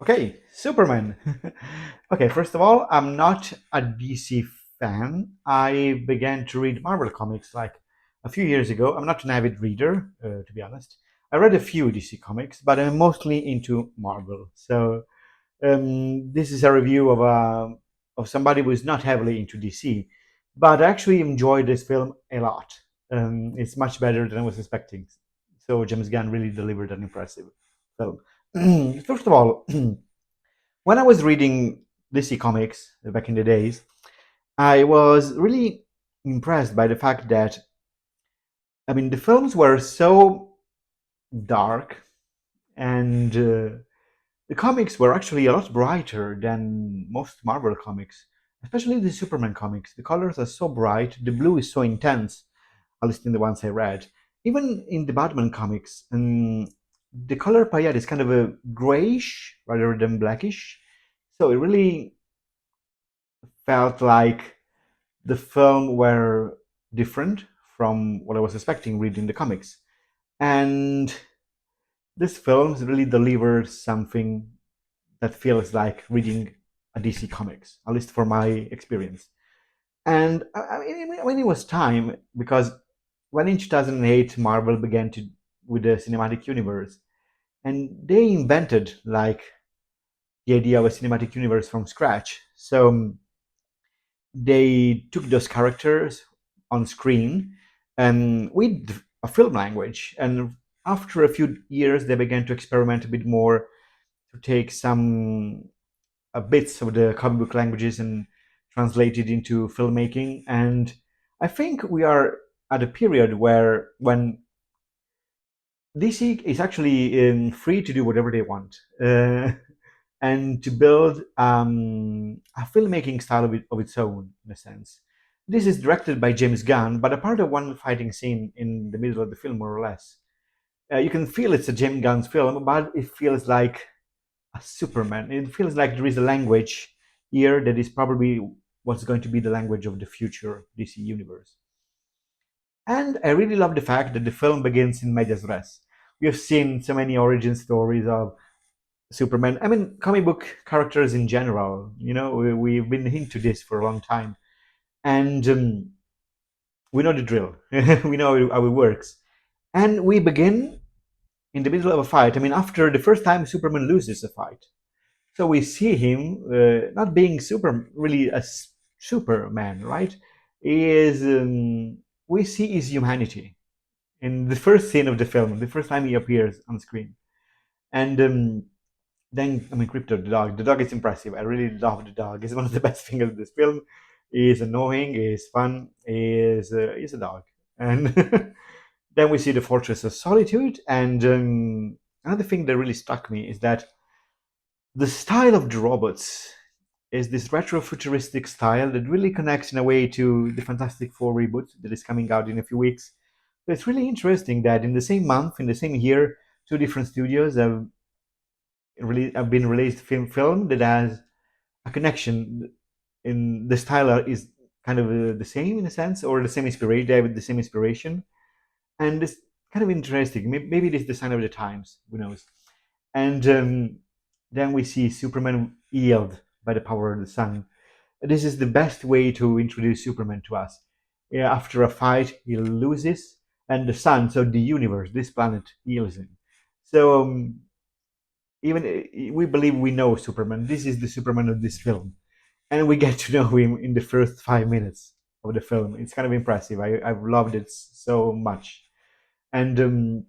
Okay, Superman. Okay, first of all, I'm not a DC fan. I began to read Marvel comics like a few years ago. I'm not an avid reader, to be honest. I read a few DC comics, but I'm mostly into Marvel. So this is a review of somebody who is not heavily into DC, but I actually enjoyed this film a lot. It's much better than I was expecting. So James Gunn really delivered an impressive film. First of all, when I was reading DC Comics back in the days, I was really impressed by the fact that, the films were so dark, and the comics were actually a lot brighter than most Marvel comics, especially the Superman comics. The colors are so bright, the blue is so intense, at least in the ones I read. Even in the Batman comics, the color palette is kind of a grayish rather than blackish. So it really felt like the film were different from what I was expecting reading the comics. And this film really delivers something that feels like reading a DC comics, at least for my experience. And it was time because when in 2008 Marvel began to with the cinematic universe, and they invented like the idea of a cinematic universe from scratch. So they took those characters on screen and with a film language, and after a few years they began to experiment a bit more to take some bits of the comic book languages and translate it into filmmaking. And I think we are at a period where when DC is actually free to do whatever they want, and to build a filmmaking style of its own, in a sense. This is directed by James Gunn, but apart of one fighting scene in the middle of the film, more or less, you can feel it's a James Gunn's film, but it feels like a Superman. It feels like there is a language here that is probably what's going to be the language of the future DC universe. And I really love the fact that the film begins in medias res. We have seen so many origin stories of Superman. Comic book characters in general. We've been into this for a long time, and we know the drill. We know how it works, and we begin in the middle of a fight. After the first time Superman loses a fight, so we see him not being really a Superman, right? He is. We see his humanity in the first scene of the film, the first time he appears on screen, and then Crypto the dog. The dog is impressive. I really love the dog. It's one of the best things of this film. He's annoying. He's fun. He's a dog. And then we see the Fortress of Solitude. And another thing that really struck me is that the style of the robots is this retro futuristic style that really connects in a way to the Fantastic Four reboot that is coming out in a few weeks. So it's really interesting that in the same month, in the same year, two different studios have been released film that has a connection in the style is kind of the same in a sense, or the same inspiration. They have the same inspiration, and it's kind of interesting. Maybe it is the sign of the times. Who knows? And then we see Superman healed by the power of the sun. This is the best way to introduce Superman to us. Yeah, after a fight, he loses, and the sun, so the universe, this planet, heals him. So even we believe we know Superman. This is the Superman of this film, and we get to know him in the first 5 minutes of the film. It's kind of impressive. I've loved it so much. And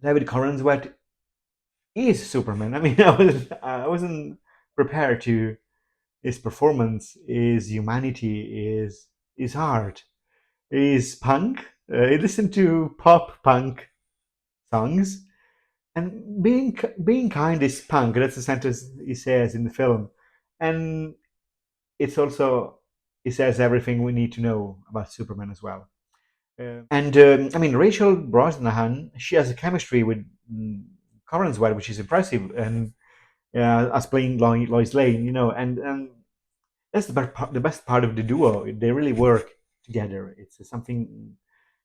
David Corenswet is Superman. I wasn't prepared to his performance, his humanity, his heart, his punk. I listened to pop punk songs, and being kind is punk. That's the sentence he says in the film, and it's also it says everything we need to know about Superman as well. And Rachel Brosnahan, she has a chemistry with Corenswet, which is impressive, and as playing Lois Lane, and that's the best part of the duo. They really work together. It's something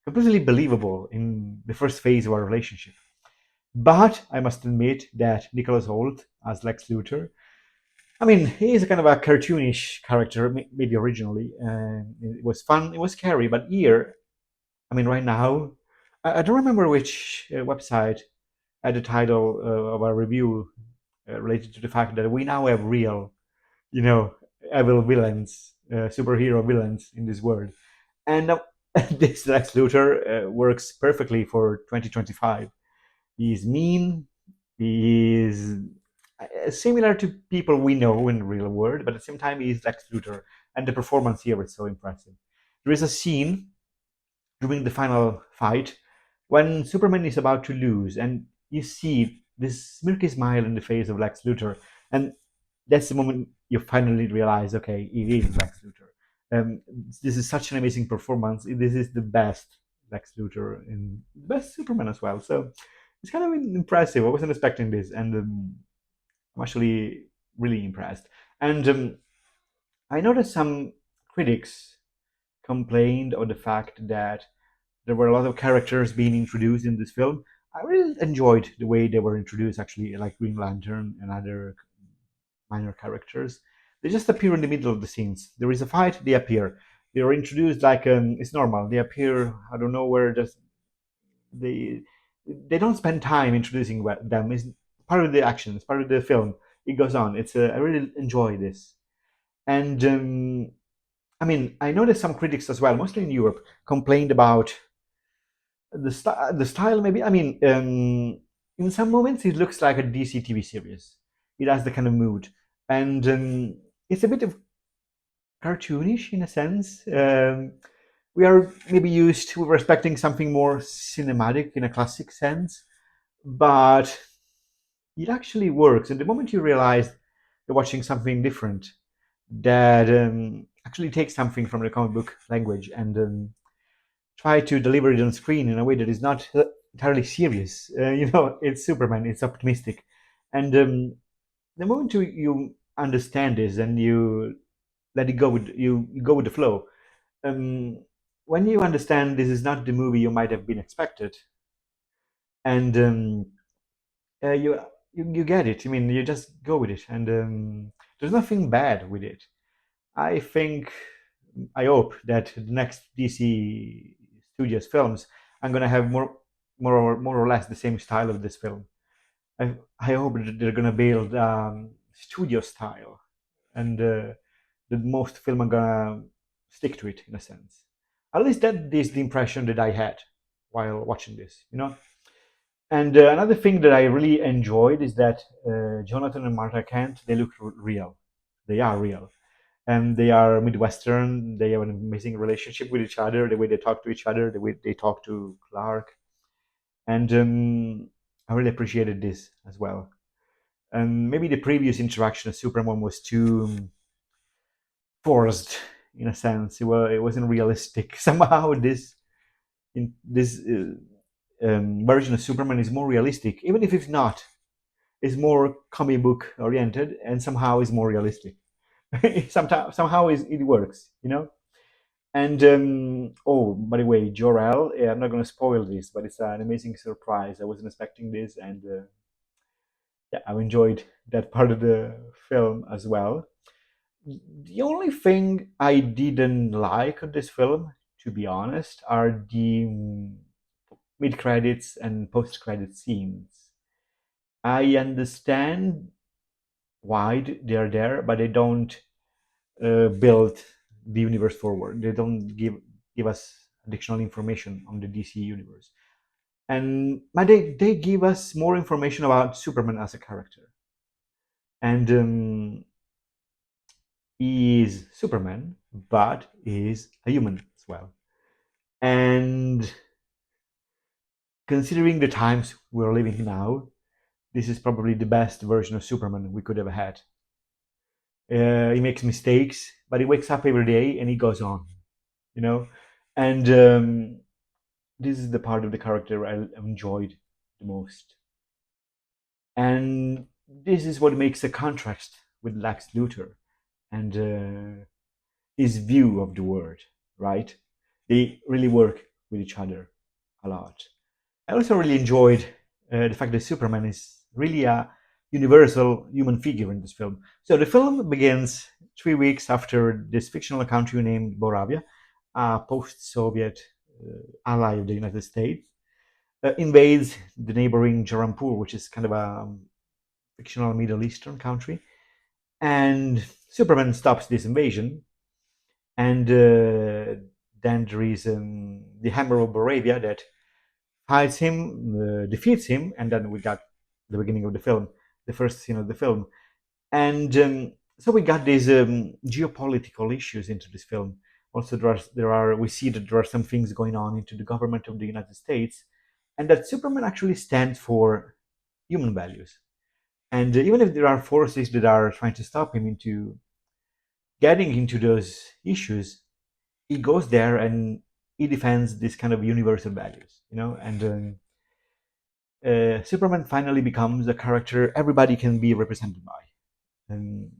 completely believable in the first phase of our relationship. But I must admit that Nicholas Hoult as Lex Luthor, I mean, he is a kind of a cartoonish character, maybe originally. And it was fun, it was scary, but here, I mean, right now, I don't remember which website had the title of a review related to the fact that we now have real, you know, evil villains, superhero villains in this world. And this Lex Luthor works perfectly for 2025. He's mean. He is similar to people we know in the real world, but at the same time, he's Lex Luthor, and the performance here is so impressive. There is a scene during the final fight when Superman is about to lose, and you see this smirky smile in the face of Lex Luthor, and that's the moment you finally realize, okay, it is Lex Luthor. This is such an amazing performance. This is the best Lex Luthor and best Superman as well. So it's kind of impressive. I wasn't expecting this, and I'm actually really impressed. And I noticed some critics complained of the fact that there were a lot of characters being introduced in this film. I really enjoyed the way they were introduced, actually, like Green Lantern and other minor characters. They just appear in the middle of the scenes. There is a fight, they appear. They are introduced like it's normal. They appear out of nowhere. Just they they don't spend time introducing them. It's part of the action. It's part of the film. It goes on. I really enjoy this. And I mean, I noticed some critics as well, mostly in Europe, complained about the style. Maybe I mean, in some moments it looks like a DC TV series. It has the kind of mood, and it's a bit of cartoonish in a sense. We are maybe used to respecting something more cinematic in a classic sense, but it actually works. And the moment you realize you're watching something different, that actually takes something from the comic book language and try to deliver it on screen in a way that is not entirely serious. It's Superman. It's optimistic, and the moment you understand this and you let it go with you go with the flow. Um, when you understand this is not the movie you might have been expected, and you, you get it. I mean, you just go with it, and there's nothing bad with it. I think I hope that the next DC Studios films I'm gonna have more or less the same style of this film. I hope that they're gonna build studio style, and the most film are gonna stick to it in a sense. At least that is the impression that I had while watching this. And another thing that I really enjoyed is that Jonathan and Martha Kent, they look real. They are real, and they are Midwestern. They have an amazing relationship with each other. The way they talk to each other, the way they talk to Clark, and I really appreciated this as well. And maybe the previous interaction of Superman was too forced in a sense. It wasn't realistic. Somehow this version of Superman is more realistic, even if it's not. It's more comic book oriented, and somehow is more realistic. Sometimes somehow it works. And oh, by the way, Jor-El. I'm not going to spoil this, but it's an amazing surprise. I wasn't expecting this, and yeah, I enjoyed that part of the film as well. The only thing I didn't like of this film, to be honest, are the mid credits and post credit scenes. I understand why they are there, but they don't build the universe forward. They don't give us additional information on the DC universe, and but they give us more information about Superman as a character, and he is Superman, but he is a human as well. And considering the times we're living now, this is probably the best version of Superman we could have had. He makes mistakes, but he wakes up every day and he goes on, you know. And this is the part of the character I enjoyed the most. And this is what makes a contrast with Lex Luthor and his view of the world, right? They really work with each other a lot. I also really enjoyed the fact that Superman is really a universal human figure in this film. So the film begins 3 weeks after this fictional country named Boravia, a post-Soviet ally of the United States, invades the neighboring Jarampur, which is kind of a fictional Middle Eastern country, and Superman stops this invasion. And then there is the Hammer of Boravia that fights him, defeats him, and then we got the beginning of the film, the first scene of the film, and so we got these geopolitical issues into this film. Also, we see that there are some things going on into the government of the United States, and that Superman actually stands for human values. And even if there are forces that are trying to stop him into getting into those issues, he goes there and he defends this kind of universal values, and Superman finally becomes a character everybody can be represented by, and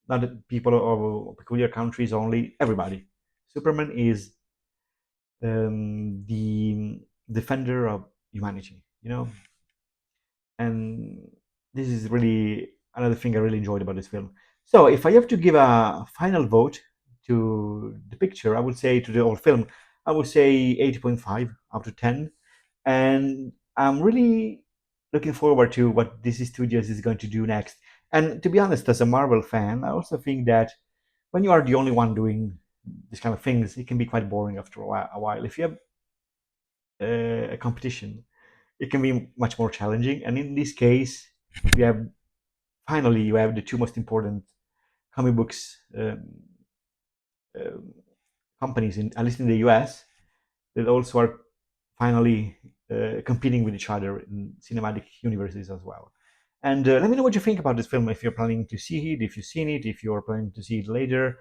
not people of peculiar countries only. Everybody. Superman is the defender of humanity, and this is really another thing I really enjoyed about this film. So, if I have to give a final vote to the picture, I would say to the whole film, I would say 8.5 out of 10. And I'm really looking forward to what DC Studios is going to do next. And to be honest, as a Marvel fan, I also think that when you are the only one doing these kind of things, it can be quite boring after a while. If you have a competition, it can be much more challenging. And in this case, you have finally you have the two most important comic books um, companies, at least in the US, that also are finally competing with each other in cinematic universes as well. And let me know what you think about this film. If you're planning to see it, if you've seen it, if you're planning to see it later,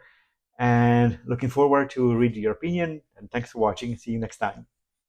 and looking forward to read your opinion. And thanks for watching. See you next time.